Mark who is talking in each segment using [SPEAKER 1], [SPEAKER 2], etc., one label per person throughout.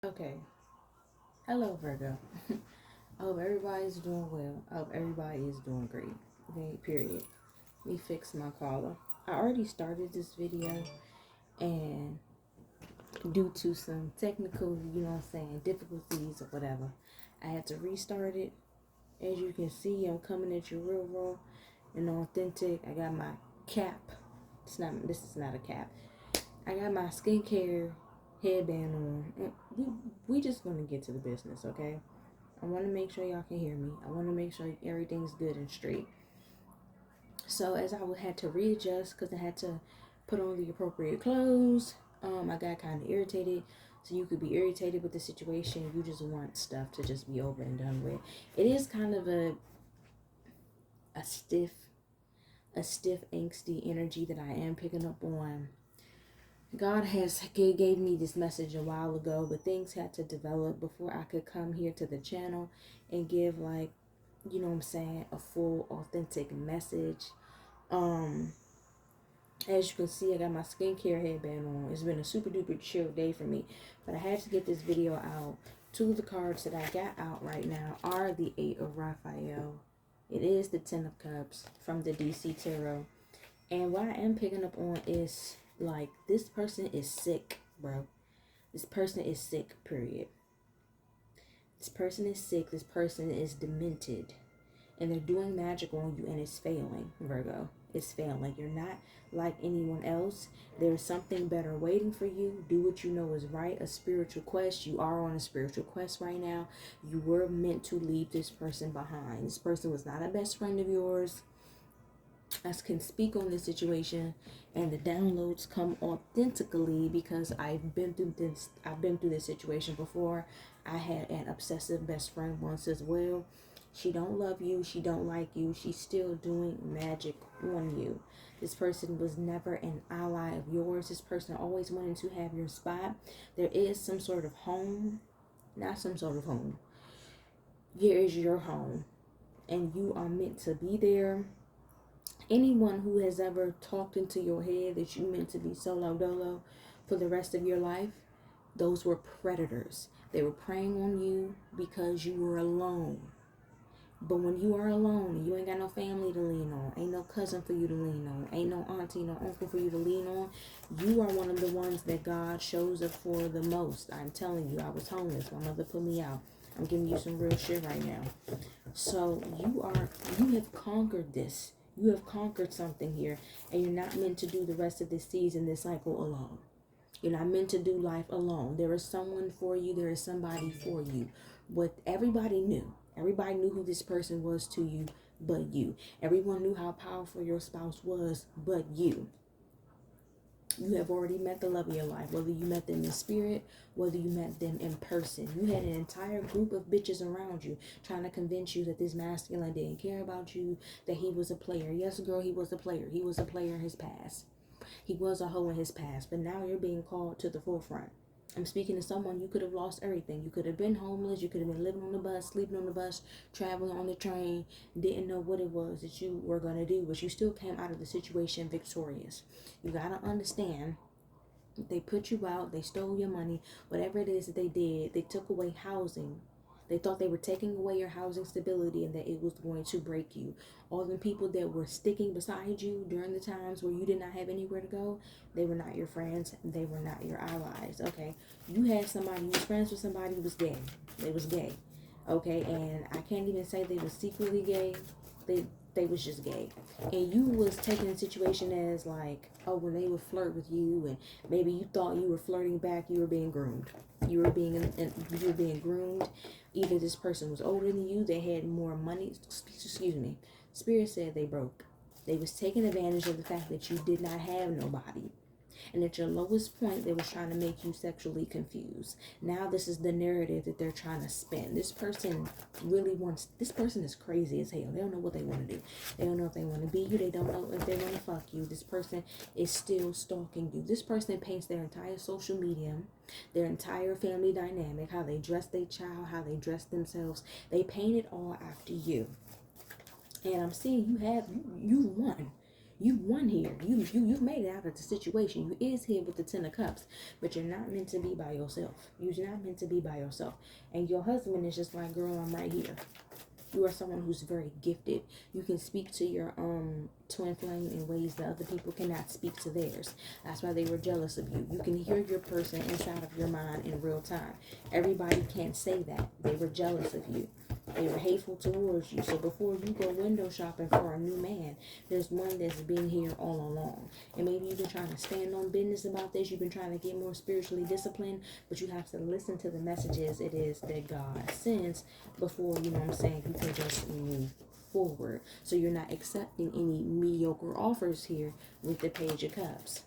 [SPEAKER 1] Okay. Hello, Virgo. I hope everybody's doing well. I hope everybody is doing great. Okay, period. Let me fix my collar. I already started this video, and due to some technical, difficulties or whatever, I had to restart it. As you can see, I'm coming at you real raw and authentic. I got my cap. This is not a cap. I got my skincare headband on. And we just gonna get to the business, okay? I want to make sure y'all can hear me. I want to make sure everything's good and straight. So as I had to readjust because I had to put on the appropriate clothes, I got kind of irritated. So you could be irritated with the situation. You just want stuff to just be over and done with. It is kind of a stiff, angsty energy that I am picking up on. God gave me this message a while ago, but things had to develop before I could come here to the channel and give a full authentic message. As you can see, I got my skincare headband on. It's been a super duper chill day for me, but I had to get this video out. Two of the cards that I got out right now are the 8 of Raphael. It is the 10 of Cups from the DC Tarot. And what I am picking up on is like, this person is sick, bro. This person is sick, period. This person is sick. This person is demented. And they're doing magic on you and it's failing, Virgo. It's failing. You're not like anyone else. There's something better waiting for you. Do what you know is right. A spiritual quest. You are on a spiritual quest right now. You were meant to leave this person behind. This person was not a best friend of yours. I can speak on this situation, and the downloads come authentically because I've been through this situation before. I had an obsessive best friend once as well. She don't love you, she don't like you, she's still doing magic on you. This person was never an ally of yours. This person always wanted to have your spot. There is some sort of home, not some sort of home. Here is your home, and you are meant to be there. Anyone who has ever talked into your head that you meant to be solo dolo for the rest of your life, those were predators. They were preying on you because you were alone. But when you are alone, you ain't got no family to lean on, ain't no cousin for you to lean on, ain't no auntie, no uncle for you to lean on, you are one of the ones that God shows up for the most. I'm telling you, I was homeless. My mother put me out. I'm giving you some real shit right now. So you have conquered this. You have conquered something here, and you're not meant to do the rest of this season, this cycle alone. You're not meant to do life alone. There is someone for you. There is somebody for you. What everybody knew. Everybody knew who this person was to you, but you. Everyone knew how powerful your spouse was, but you. You have already met the love of your life, whether you met them in spirit, whether you met them in person. You had an entire group of bitches around you trying to convince you that this masculine didn't care about you, that he was a player. Yes, girl, he was a player. He was a player in his past. He was a hoe in his past, but now you're being called to the forefront. I'm speaking to someone, you could have lost everything. You could have been homeless. You could have been living on the bus, sleeping on the bus, traveling on the train, didn't know what it was that you were going to do, but you still came out of the situation victorious. You got to understand, they put you out, they stole your money, whatever it is that they did, they took away housing. They thought they were taking away your housing stability and that it was going to break you. All the people that were sticking beside you during the times where you did not have anywhere to go, they were not your friends. They were not your allies. Okay, you had somebody, you was friends with somebody who was gay. They was gay. Okay, and I can't even say they was secretly gay. They was just gay. And you was taking the situation as like, oh, when they would flirt with you and maybe you thought you were flirting back, you were being groomed. You were being groomed. Either this person was older than you, they had more money. Excuse me. Spirit said they broke. They was taking advantage of the fact that you did not have nobody. And at your lowest point, they were trying to make you sexually confused. Now this is the narrative that they're trying to spin. This person is crazy as hell. They don't know what they want to do. They don't know if they want to be you. They don't know if they want to fuck you. This person is still stalking you. This person paints their entire social media, their entire family dynamic, how they dress their child, how they dress themselves. They paint it all after you. And I'm seeing you won. You won here. You've made it out of the situation. You is here with the 10 of Cups, but you're not meant to be by yourself. You're not meant to be by yourself. And your husband is just like, girl, I'm right here. You are someone who's very gifted. You can speak to your twin flame in ways that other people cannot speak to theirs. That's why they were jealous of you. You can hear your person inside of your mind in real time. Everybody can't say that. They were jealous of you. They were hateful towards you. So before you go window shopping for a new man, there's one that's been here all along. And maybe you've been trying to stand on business about this. You've been trying to get more spiritually disciplined. But you have to listen to the messages it is that God sends before, you know what I'm saying, you can just move forward. So you're not accepting any mediocre offers here with the Page of Cups.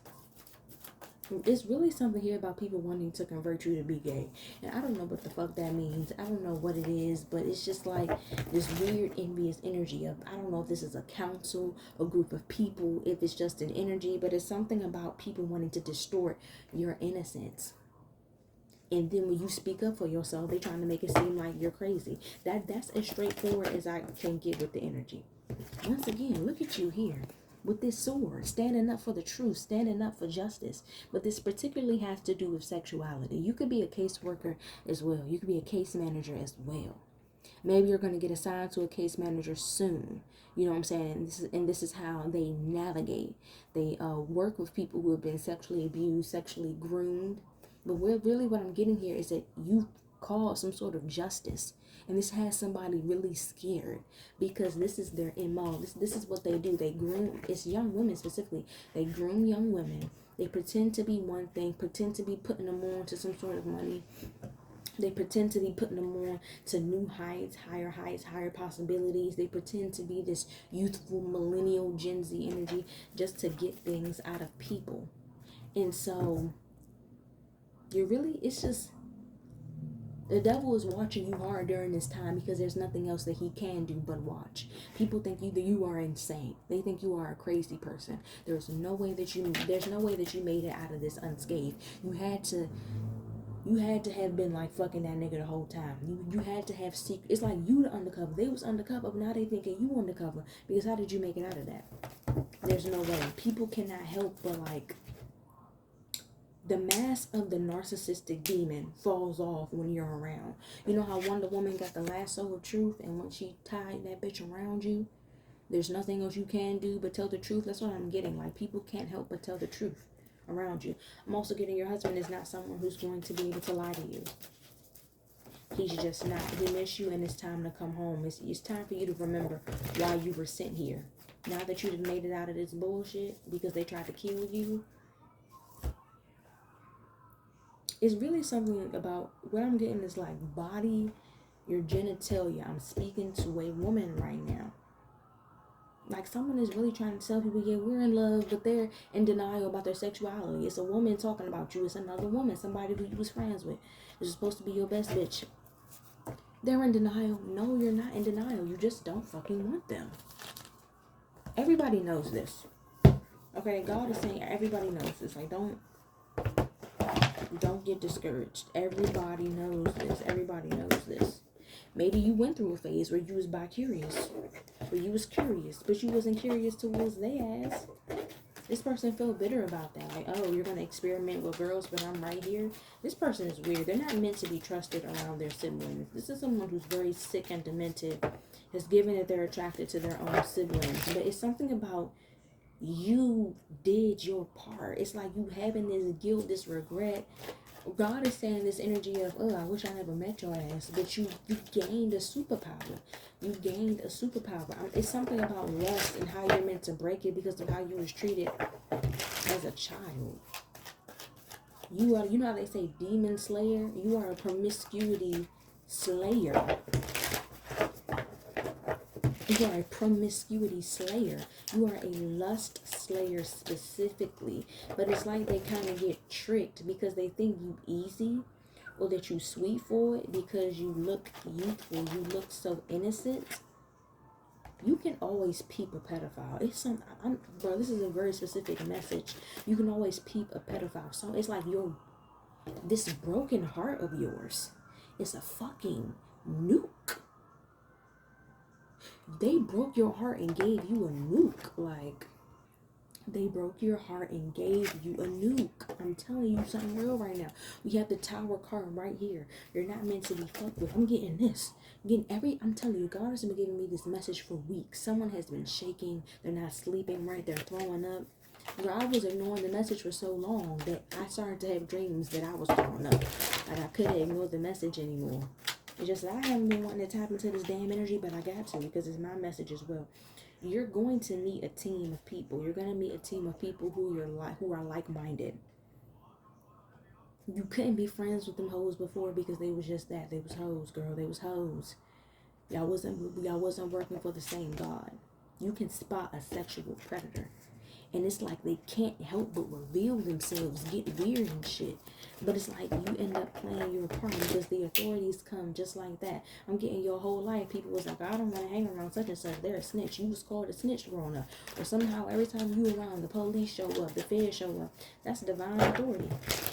[SPEAKER 1] It's really something here about people wanting to convert you to be gay. And I don't know what the fuck that means. I don't know what it is, but it's just like this weird envious energy of, I don't know if this is a council, a group of people, if it's just an energy, but it's something about people wanting to distort your innocence. And then when you speak up for yourself, they're trying to make it seem like you're crazy. That's as straightforward as I can get with the energy. Once again, look at you here. With this sword, standing up for the truth, standing up for justice. But this particularly has to do with sexuality. You could be a caseworker as well. You could be a case manager as well. Maybe you're going to get assigned to a case manager soon. You know what I'm saying? This is how they navigate. They work with people who have been sexually abused, sexually groomed. But really what I'm getting here is that you call some sort of justice. And this has somebody really scared because this is their MO. This is what they do. They groom. It's young women specifically. They groom young women. They pretend to be one thing, pretend to be putting them on to some sort of money. They pretend to be putting them on to new heights, higher possibilities. They pretend to be this youthful millennial Gen Z energy just to get things out of people. And so it's just, the devil is watching you hard during this time because there's nothing else that he can do but watch. People think you are insane. They think you are a crazy person. There's no way that you made it out of this unscathed. You had to have been like fucking that nigga the whole time. You had to have secret. It's like you the undercover. They was undercover, but now they thinking you undercover. Because how did you make it out of that? There's no way. People cannot help but like, the mask of the narcissistic demon falls off when you're around. You know how Wonder Woman got the lasso of truth, and when she tied that bitch around you, there's nothing else you can do but tell the truth. That's what I'm getting. Like, people can't help but tell the truth around you. I'm also getting your husband is not someone who's going to be able to lie to you. He's just not. He missed you, and it's time to come home. It's time for you to remember why you were sent here. Now that you've made it out of this bullshit because they tried to kill you, it's really something about what I'm getting is like body, your genitalia. I'm speaking to a woman right now. Like someone is really trying to tell people, yeah, we're in love, but they're in denial about their sexuality. It's a woman talking about you. It's another woman, somebody who you was friends with. It's supposed to be your best bitch. They're in denial. No, you're not in denial. You just don't fucking want them. Everybody knows this. Okay, God is saying everybody knows this. Like, don't get discouraged. Everybody knows this. Everybody knows this. Maybe you went through a phase where you was bi-curious. Where you was curious, but you wasn't curious towards their ass. This person felt bitter about that. Like, oh, you're going to experiment with girls, but I'm right here. This person is weird. They're not meant to be trusted around their siblings. This is someone who's very sick and demented. Has given that they're attracted to their own siblings. But it's something about you did your part. It's like you having this guilt, this regret. God is saying this energy of, oh, I wish I never met your ass. But you gained a superpower. You gained a superpower. It's something about lust and how you're meant to break it because of how you was treated as a child. You know how they say demon slayer? You are a promiscuity slayer. You are a promiscuity slayer. You are a lust slayer specifically. But it's like they kind of get tricked because they think you easy or that you sweet for it because you look youthful. You look so innocent. You can always peep a pedophile. Bro, this is a very specific message. You can always peep a pedophile. So it's like this broken heart of yours is a fucking nuke. They broke your heart and gave you a nuke. Like, They broke your heart and gave you a nuke. I'm telling you something real right now. We have the Tower card right here. You're not meant to be fucked with. I'm getting this. I'm telling you, God has been giving me this message for weeks. Someone has been shaking. They're not sleeping right. They're throwing up. Girl, I was ignoring the message for so long that I started to have dreams that I was throwing up. Like I couldn't ignore the message anymore. It's just that I haven't been wanting to tap into this damn energy, but I got to because it's my message as well. You're going to meet a team of people. You're going to meet a team of people who are like-minded. You couldn't be friends with them hoes before because they was just that. They was hoes, girl. They was hoes. Y'all wasn't working for the same God. You can spot a sexual predator. And it's like they can't help but reveal themselves, get weird and shit. But it's like you end up playing your part because the authorities come just like that. I'm getting your whole life. People was like, I don't want to hang around such and such. They're a snitch. You was called a snitch growing up. Or somehow every time you around, the police show up, the feds show up. That's divine authority.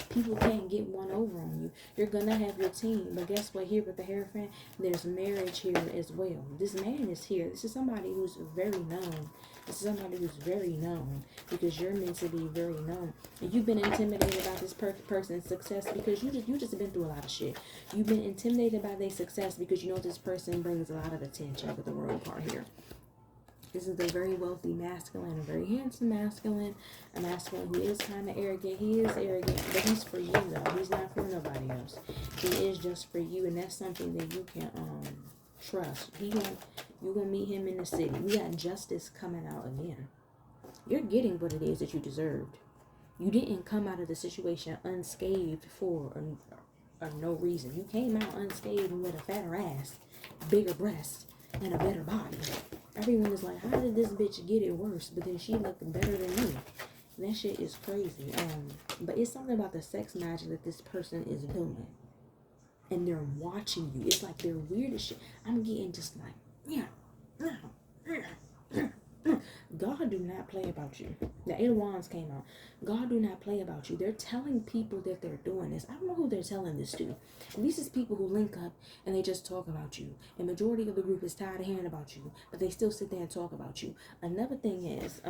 [SPEAKER 1] People can't get one over on you. You're going to have your team. But guess what? Here with the Hierophant, there's marriage here as well. This man is here. This is somebody who's very known. This is somebody who's very known because you're meant to be very known. And you've been intimidated about this person's success because you just been through a lot of shit. You've been intimidated by their success because you know this person brings a lot of attention with the world part here. This is a very wealthy masculine, a very handsome masculine, a masculine who is kind of arrogant. He is arrogant, but he's for you though. He's not for nobody else. He is just for you, and that's something that you can trust. You're gonna meet him in the city. We got justice coming out again. You're getting what it is that you deserved. You didn't come out of the situation unscathed for no reason. You came out unscathed with a fatter ass, bigger breasts, and a better body. Everyone is like, how did this bitch get it worse? But then she looked better than me. And that shit is crazy. But it's something about the sex magic that this person is doing. And they're watching you. It's like they're weird as shit. I'm getting just like, God do not play about you. The Eight of Wands came out. God do not play about you. They're telling people that they're doing this. I don't know who they're telling this to. And these is people who link up and they just talk about you. And majority of the group is tired of hearing about you, but they still sit there and talk about you. Another thing is,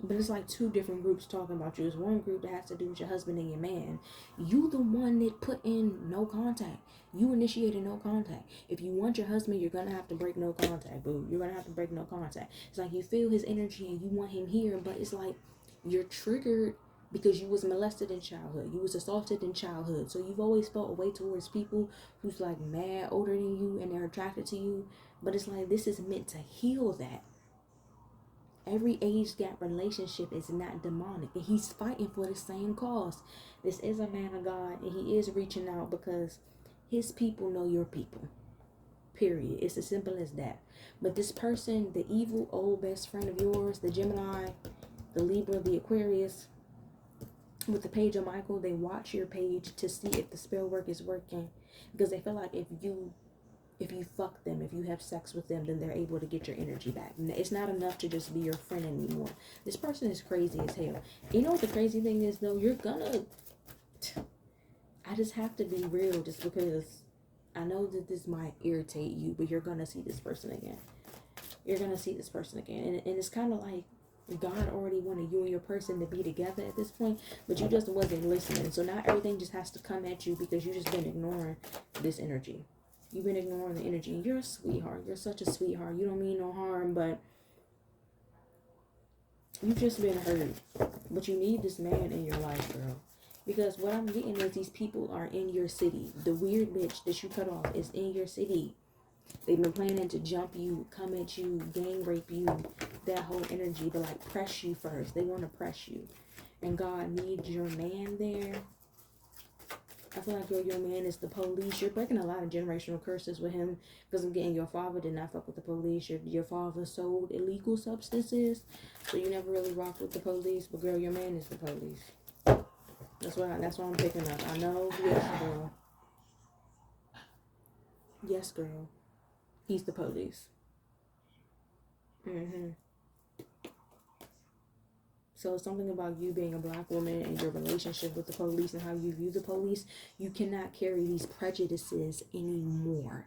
[SPEAKER 1] but it's like two different groups talking about you. It's one group that has to do with your husband and your man. You the one that put in no contact. You initiated no contact. If you want your husband, you're going to have to break no contact, boo. You're going to have to break no contact. It's like you feel his energy and you want him here, but it's like you're triggered because you was molested in childhood. You was assaulted in childhood. So you've always felt a way towards people who's like mad older than you and they're attracted to you. But it's like this is meant to heal that. Every age gap relationship is not demonic, and he's fighting for the same cause. This is a man of God, and he is reaching out because his people know your people. Period. It's as simple as that. But this person, the evil old best friend of yours, the Gemini, the Libra, the Aquarius, with the page of Michael, they watch your page to see if the spell work is working because they feel like if you fuck them, if you have sex with them, then they're able to get your energy back. It's not enough to just be your friend anymore. This person is crazy as hell. You know what the crazy thing is, though? I just have to be real just because I know that this might irritate you, but you're going to see this person again. You're going to see this person again. And it's kind of like God already wanted you and your person to be together at this point, but you just wasn't listening. So now everything just has to come at you because you just been ignoring this energy. You've been ignoring the energy. And you're a sweetheart. You're such a sweetheart. You don't mean no harm, but you've just been hurt. But you need this man in your life, girl. Because what I'm getting is these people are in your city. The weird bitch that you cut off is in your city. They've been planning to jump you, come at you, gang rape you, that whole energy, but like press you first. They want to press you. And God needs your man there. I feel like your man is the police. You're breaking a lot of generational curses with him because I'm getting your father did not fuck with the police. Your father sold illegal substances, so you never really rocked with the police. But girl, your man is the police. That's what I'm picking up. I know, yes, girl. Yes, girl. He's the police. So something about you being a black woman and your relationship with the police and how you view the police, you cannot carry these prejudices anymore.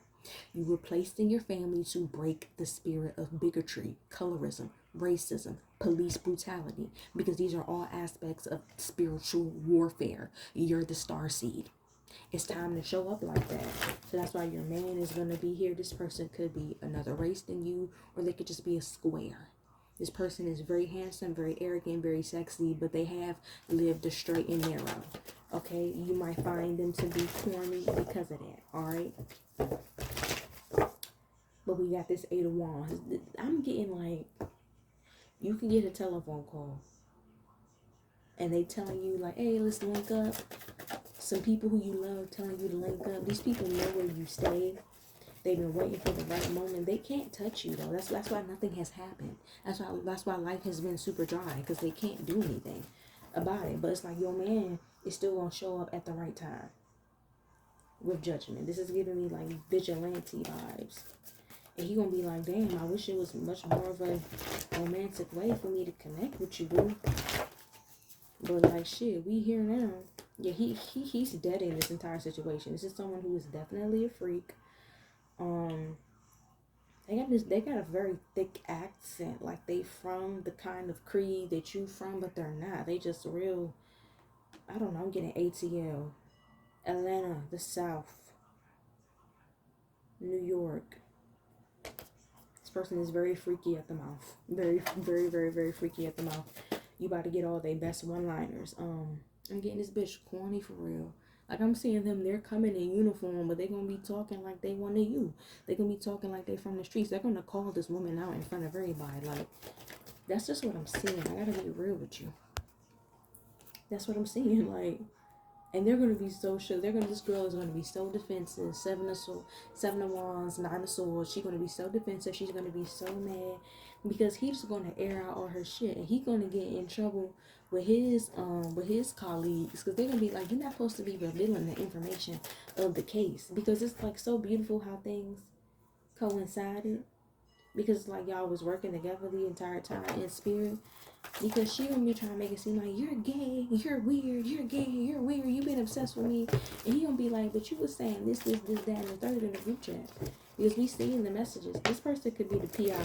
[SPEAKER 1] You were placed in your family to break the spirit of bigotry, colorism, racism, police brutality, because these are all aspects of spiritual warfare. You're the star seed. It's time to show up like that. So that's why your man is going to be here. This person could be another race than you, or they could just be a square. This person is very handsome, very arrogant, very sexy, but they have lived a straight and narrow. Okay, you might find them to be corny because of that. All right. But we got this 8 of Wands. I'm getting like, you can get a telephone call and they telling you like, hey, let's link up. Some people who you love telling you to link up. These people know where you stay. They've been waiting for the right moment. They can't touch you though. That's why nothing has happened. That's why life has been super dry, because they can't do anything about it. But it's like your man is still gonna show up at the right time with judgment. This is giving me like vigilante vibes. And he gonna be like, damn, I wish it was much more of a romantic way for me to connect with you, boo. But like, shit, we here now. Yeah, he's dead in this entire situation. This is someone who is definitely a freak. They got a very thick accent, like they from the kind of creed that you from, but they're not. They just real, I don't know, I'm getting ATL, Atlanta, the South, New York. This person is very freaky at the mouth. Very, very, very, very freaky at the mouth. You about to get all their best one-liners. I'm getting this bitch corny for real. Like, I'm seeing them, they're coming in uniform, but they're going to be talking like they one of you. They're going to be talking like they from the streets. They're going to call this woman out in front of everybody. Like, that's just what I'm seeing. I got to be real with you. That's what I'm seeing. Like, and they're going to be so sure. This girl is going to be so defensive. 7 of Wands, 9 of Swords. She's going to be so defensive. She's going to be so mad because he's going to air out all her shit, and he's going to get in trouble with his colleagues, because they're gonna be like, you're not supposed to be revealing the information of the case, because it's like so beautiful how things coincided, because it's like y'all was working together the entire time in spirit, because she gonna be trying to make it seem like you're gay, you're weird, you're gay, you're weird, you've been obsessed with me, and he gonna be like, but you was saying this, that, and the third in the group chat, because we seeing the messages. This person could be the PR.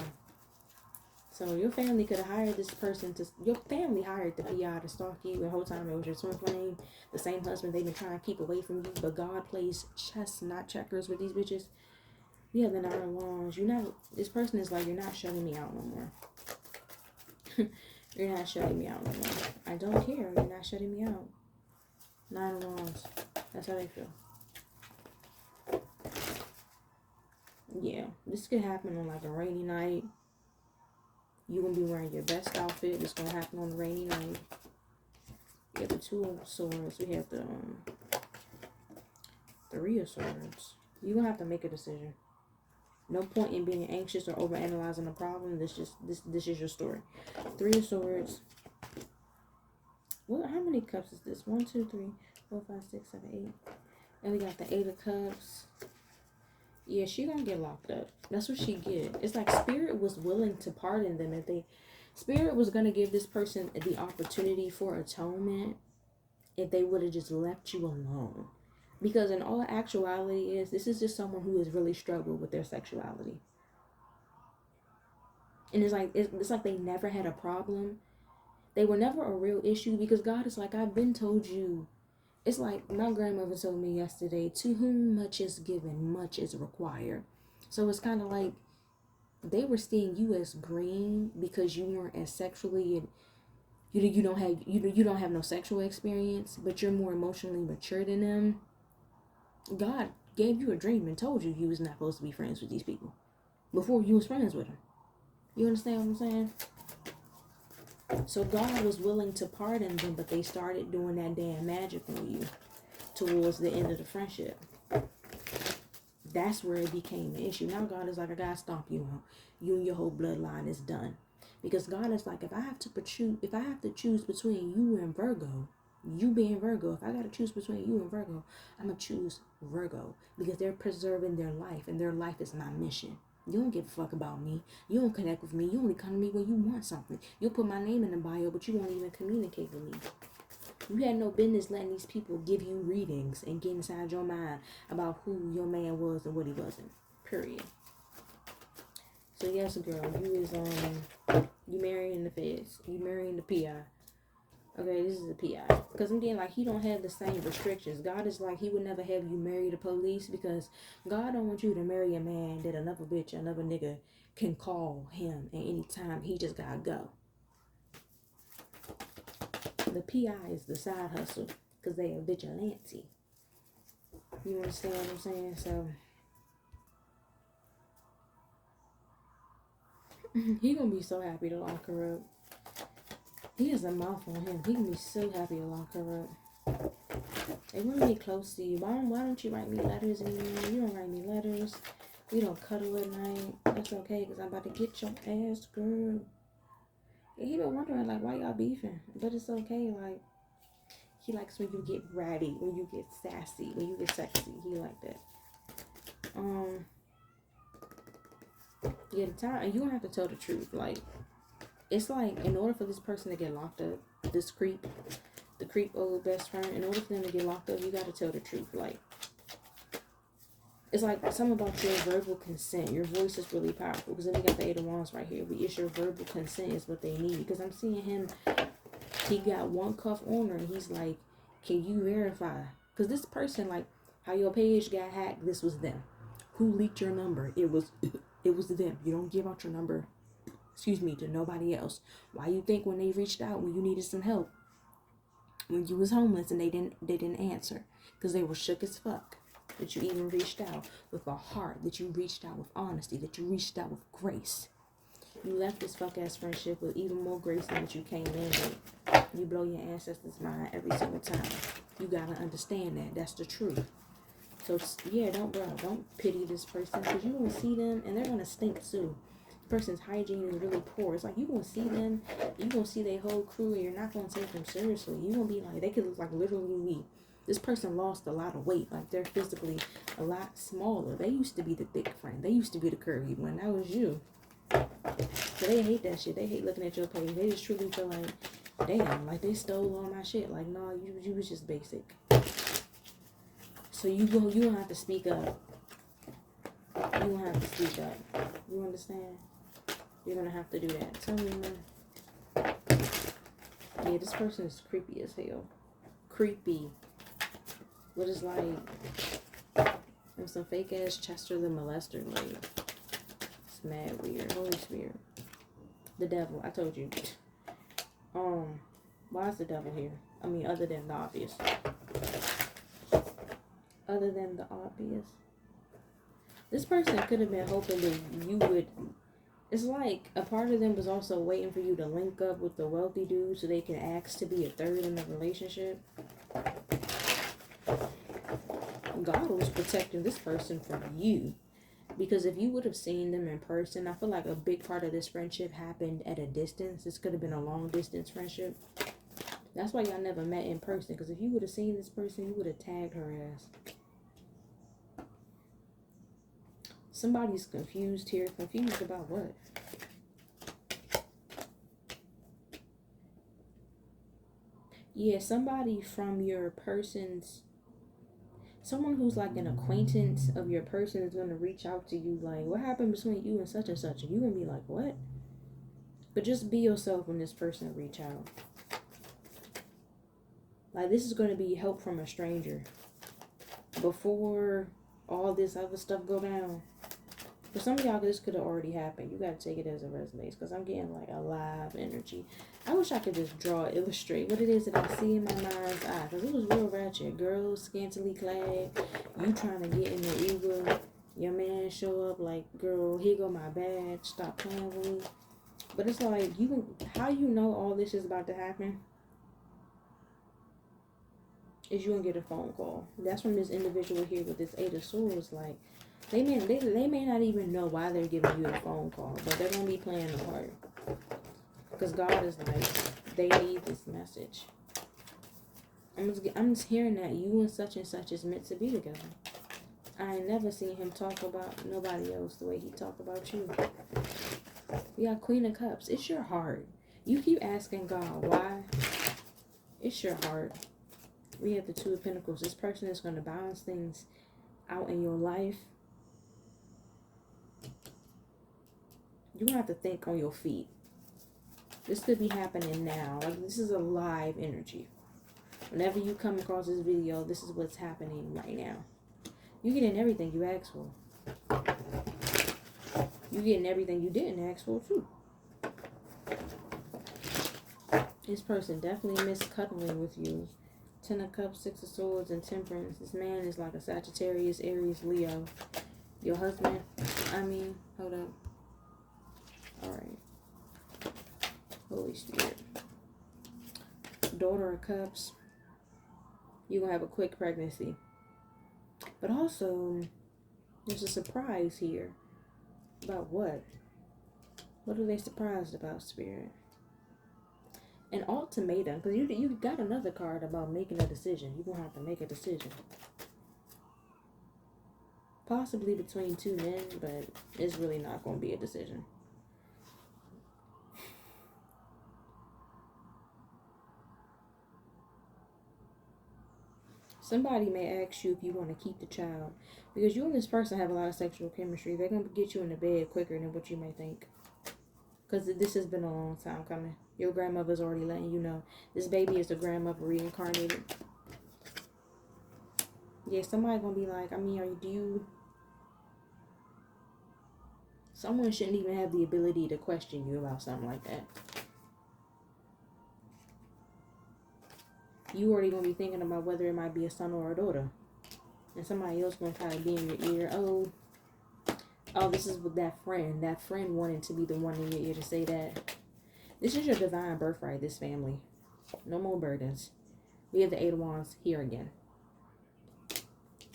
[SPEAKER 1] So your family could have hired this person your family hired the PI to stalk you the whole time it was your twin flame, the same husband they've been trying to keep away from you, but God plays chess, not checkers, with these bitches. You have the 9 of Wands. This person is like, you're not shutting me out no more. You're not shutting me out no more. I don't care. You're not shutting me out. 9 of Wands. That's how they feel. Yeah, this could happen on like a rainy night. You're going to be wearing your best outfit. It's going to happen on a rainy night. We have the 2 of Swords. We have the 3 of Swords. You're going to have to make a decision. No point in being anxious or overanalyzing the problem. This is your story. 3 of Swords. How many cups is this? 1, 2, 3, 4, 5, 6, 7, 8. And we got the 8 of Cups. Yeah, she gonna get locked up. That's what she get. It's like Spirit was willing to pardon them Spirit was gonna give this person the opportunity for atonement if they would have just left you alone. Because in all actuality this is just someone who has really struggled with their sexuality. And it's like they never had a problem. They were never a real issue, because God is like, I've been told you. It's like my grandmother told me yesterday, to whom much is given, much is required. So it's kind of like they were seeing you as green because you weren't as sexually, and you don't have no sexual experience, but you're more emotionally mature than them. God gave you a dream and told you was not supposed to be friends with these people before you was friends with them. You understand what I'm saying? So God was willing to pardon them, but they started doing that damn magic on you towards the end of the friendship. That's where it became an issue. Now God is like, I gotta stomp you out. You and your whole bloodline is done. Because God is like, if I have to choose between you and Virgo, you being Virgo, if I gotta choose between you and Virgo, I'm gonna choose Virgo, because they're preserving their life, and their life is my mission. You don't give a fuck about me. You don't connect with me. You only come to me when you want something. You'll put my name in the bio, but you won't even communicate with me. You had no business letting these people give you readings and get inside your mind about who your man was and what he wasn't. Period. So yes, girl, you is you marrying the feds. You marrying the PI. Okay, this is a PI. Because I'm getting like he don't have the same restrictions. God is like he would never have you marry the police because God don't want you to marry a man that another bitch, another nigga can call him at any time. He just gotta go. The PI is the side hustle because they are vigilante. You understand what I'm saying? So he gonna be so happy to lock her up. He has a mouth on him. He can be so happy to lock her up. They want to be close to you. Why don't you write me letters anymore? You don't write me letters. We don't cuddle at night. That's okay because I'm about to get your ass, girl. And he been wondering like why y'all beefing, but it's okay. Like he likes when you get ratty, when you get sassy, when you get sexy. He like that. Yeah, the time, and you don't have to tell the truth. Like, it's like, in order for this person to get locked up, this creep, the creep old best friend, in order for them to get locked up, you gotta tell the truth. Like, it's like something about your verbal consent. Your voice is really powerful. Because then we got the 8 of Wands right here. It's your verbal consent is what they need. Because I'm seeing him, he got one cuff on her, and he's like, can you verify? Because this person, like, how your page got hacked, this was them. Who leaked your number? It was them. You don't give out your number, to nobody else. Why you think when they reached out when you needed some help, when you was homeless and they didn't answer because they were shook as fuck, that you even reached out with a heart, that you reached out with honesty, that you reached out with grace. You left this fuck ass friendship with even more grace than that you came in with. You blow your ancestors' mind every single time. You gotta understand that. That's the truth. So yeah, don't pity this person because you're gonna see them and they're gonna stink too. The person's hygiene is really poor. It's like you're gonna see them, you're gonna see their whole crew, and you're not gonna take them seriously. You're gonna be like, they could look like literally me. This person lost a lot of weight, like they're physically a lot smaller. They used to be the thick friend. They used to be the curvy one. That was you. So they hate that shit. They hate looking at your page. They just truly feel like, damn, like they stole all my shit. Like, no, you was just basic. So you don't have to speak up. You don't have to speak up. You understand? You're gonna have to do that. Tell me, man. Yeah, this person is creepy as hell. Creepy. What is like some fake ass Chester the molester, like it's mad weird. Holy Spirit. The devil, I told you. Why is the devil here? I mean, other than the obvious. Other than the obvious. This person could have been hoping that you would. It's like a part of them was also waiting for you to link up with the wealthy dude so they can ask to be a third in the relationship. God was protecting this person from you. Because if you would have seen them in person, I feel like a big part of this friendship happened at a distance. This could have been a long distance friendship. That's why y'all never met in person. Because if you would have seen this person, you would have tagged her ass. Somebody's confused here. Confused about what? Yeah, somebody from your person's... Someone who's like an acquaintance of your person is going to reach out to you like, what happened between you and such and such? And you're going to be like, what? But just be yourself when this person reach out. Like, this is going to be help from a stranger. Before all this other stuff go down. For some of y'all, this could have already happened. You got to take it as it resonates. Because I'm getting like a live energy. I wish I could just illustrate what it is that I see in my mind's eye. Because it was real ratchet. Girls scantily clad. You trying to get in the Uber. Your man show up like, girl, here go my badge. Stop playing with me. But it's like, how you know all this is about to happen? Is you gonna get a phone call. That's from this individual here with this 8 of Swords. Like, they may not even know why they're giving you a phone call, but they're gonna be playing the part. Because God is like, they need this message. I'm just hearing that you and such is meant to be together. I ain't never seen him talk about nobody else the way he talk about you. We got Queen of Cups. It's your heart. You keep asking God why. It's your heart. We have the 2 of Pentacles. This person is going to balance things out in your life. you're going to have to think on your feet. This could be happening now. Like, this is a live energy. Whenever you come across this video, this is what's happening right now. You're getting everything you asked for. You're getting everything you didn't ask for, too. This person definitely missed cuddling with you. 10 of Cups, 6 of Swords, and Temperance. This man is like a Sagittarius, Aries, Leo. Your husband, hold up. Alright. Holy Spirit. Daughter of Cups. You're going to have a quick pregnancy. But also, there's a surprise here. About what? What are they surprised about, Spirit? An ultimatum. Because you got another card about making a decision. You're going to have to make a decision. Possibly between two men, but it's really not going to be a decision. Somebody may ask you if you want to keep the child. Because you and this person have a lot of sexual chemistry. They're going to get you in the bed quicker than what you may think. Because this has been a long time coming. Your grandmother's already letting you know. This baby is the grandmother reincarnated. Yeah, somebody going to be like, someone shouldn't even have the ability to question you about something like that. You already going to be thinking about whether it might be a son or a daughter. And somebody else going to try to be in your ear. Oh, this is with that friend. That friend wanted to be the one in your ear to say that. This is your divine birthright, this family. No more burdens. We have the 8 of Wands here again.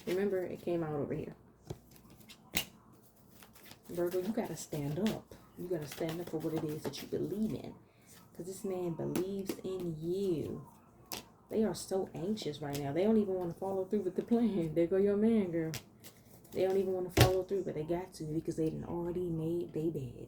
[SPEAKER 1] Remember, it came out over here. Virgo, you got to stand up. You got to stand up for what it is that you believe in. Because this man believes in you. They are so anxious right now. They don't even want to follow through with the plan. There go your man, girl. They don't even want to follow through, but they got to because they done already made their bed.